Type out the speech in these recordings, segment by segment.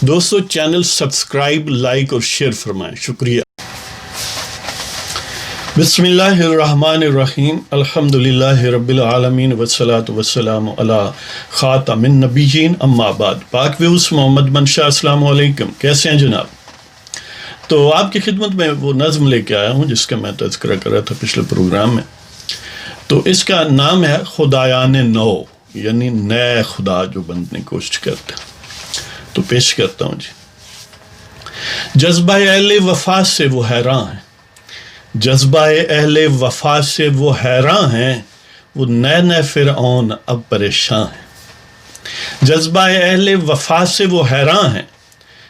دوستو channel subscribe, like اور share فرمائیں، شکریہ۔ بسم اللہ الرحمن الرحیم، الحمدللہ رب العالمین والصلاة والسلام علی خاتم النبیین، اما بعد۔ پاک ویوز محمد منشا، السلام علیکم، کیسے ہیں جناب؟ تو آپ کی خدمت میں وہ نظم لے کے آیا ہوں جس کا میں تذکرہ کر رہا تھا پچھلے پروگرام میں۔ تو اس کا نام ہے خدایان نو، یعنی نئے خدا جو بننے کی کوشش کرتے ہیں۔ تو پیش کرتا ہوں جی۔ جذبہ اہل وفا سے وہ حیراں ہیں، جذبہ اہل وفا سے وہ حیراں ہیں، وہ نئے نئے فرعون اب پریشاں ہیں۔ جذبہ اہل وفا سے وہ حیراں ہیں،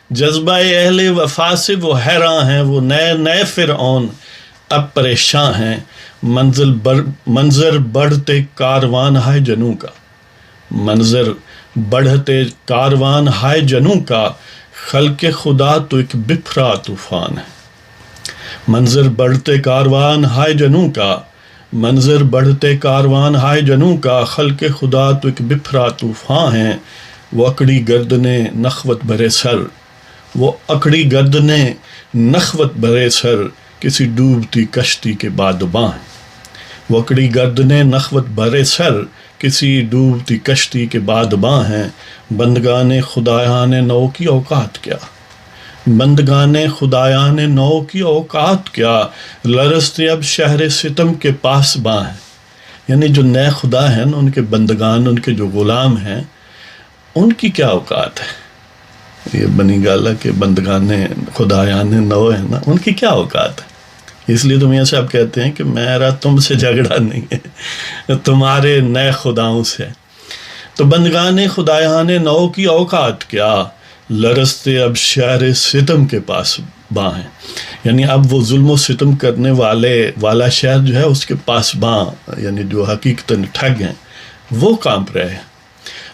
جذبہ اہل وفا سے وہ حیراں ہیں، وہ نئے نئے فرعون اب پریشاں ہیں۔ منظر بڑھتے کاروان ہائے جنوں کا، منظر بڑھتے کاروان ہائے جنوں کا، خلق خدا تو ایک بپھرا طوفان ہے۔ منظر بڑھتے کاروان ہائے جنوں کا، منظر بڑھتے کاروان ہائے جنوں کا، خلق خدا تو ایک بپھرا طوفان ہے۔ وہ اکڑی گردنیں نخوت بھرے سر، وہ اکڑی گردنیں نخوت بھرے سر، کسی ڈوبتی کشتی کے بادباں ہیں۔ وہ اکڑی گردنیں نخوت بھرے سر، کسی ڈوبتی کشتی کے بادباں ہیں۔ بندگان خدایان نو کی اوقات کیا، بندگان خدایان نو کی اوقات کیا، لرزتے اب شہر ستم کے پاس باں ہیں۔ یعنی جو نئے خدا ہیں نا، ان کے بندگان، ان کے جو غلام ہیں، ان کی کیا اوقات ہے؟ یہ بنی گالا کے بندگان خدایان نو ہیں نا، ان کی کیا اوقات ہے؟ اس لیے تو میاں صاحب کہتے ہیں کہ میرا تم سے جھگڑا نہیں ہے، تمہارے نئے خداؤں سے۔ تو بندگان خدایان نو کی اوقات کیا، لرزتے اب شہر ستم کے پاس باں ہیں۔ یعنی اب وہ ظلم و ستم کرنے والا شہر جو ہے اس کے پاس باں، یعنی جو حقیقتاً ٹھگ ہیں، وہ کانپ رہے ہیں۔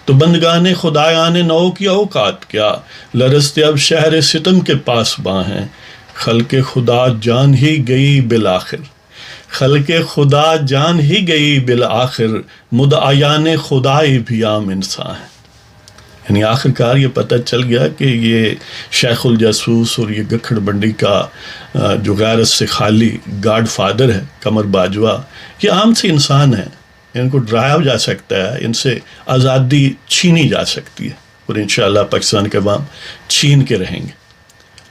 تو بندگان خدایان نو کی اوقات کیا، لرزتے اب شہر ستم کے پاس باں ہیں۔ خلق خدا جان ہی گئی بالآخر، خلق خدا جان ہی گئی بالآخر، مدعیان خدائی بھی عام انسان ہیں۔ یعنی آخر کار یہ پتہ چل گیا کہ یہ شیخ الجاسوس اور یہ گکھڑ بنڈی کا جو غیرت سے خالی گاڈ فادر ہے، قمر باجوہ، یہ عام سے انسان ہیں۔ ان کو ڈرایا جا سکتا ہے، ان سے آزادی چھینی جا سکتی ہے، اور انشاءاللہ پاکستان کے عوام چھین کے رہیں گے،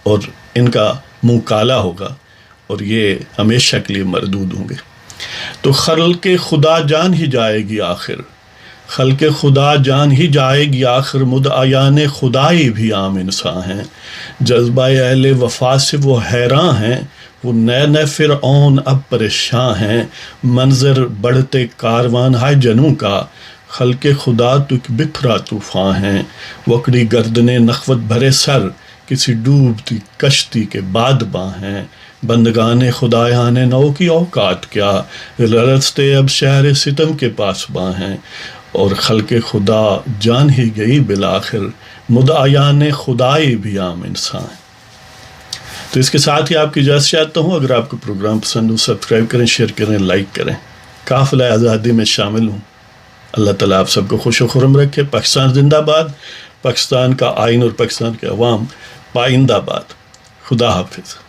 اور ان کا منہ کالا ہوگا، اور یہ ہمیشہ کے لیے مردود ہوں گے۔ تو خلق خدا جان ہی جائے گی آخر، خلق خدا جان ہی جائے گی آخر، مدعیان خدائی بھی عام انسان ہیں۔ جذبہ اہل وفا سے وہ حیراں ہیں، وہ نئے نئے فرعون اب پریشاں ہیں۔ منظر بڑھتے کاروان ہائے جنوں کا، خلق خدا تو ایک بپھرا طوفان ہیں۔ وکڑی گردنیں نخوت بھرے سر، کسی ڈوبتی کشتی کے بادباں ہیں۔ بندگان خدایان نو کی اوقات کیا، لرزتے اب شہر ستم کے پاس باں ہیں۔ اور خلق خدا جان ہی گئی بالآخر، مدعیان خدائی بھی عام انسان ہیں۔ تو اس کے ساتھ ہی آپ کی اجازت چاہتا ہوں۔ اگر آپ کو پروگرام پسند ہو، سبسکرائب کریں، شیئر کریں، لائک کریں۔ قافلہ آزادی میں شامل ہوں۔ اللہ تعالیٰ آپ سب کو خوش و خرم رکھے۔ پاکستان زندہ باد، پاکستان کا آئین اور پاکستان کے عوام پائندہ باد۔ خدا حافظ۔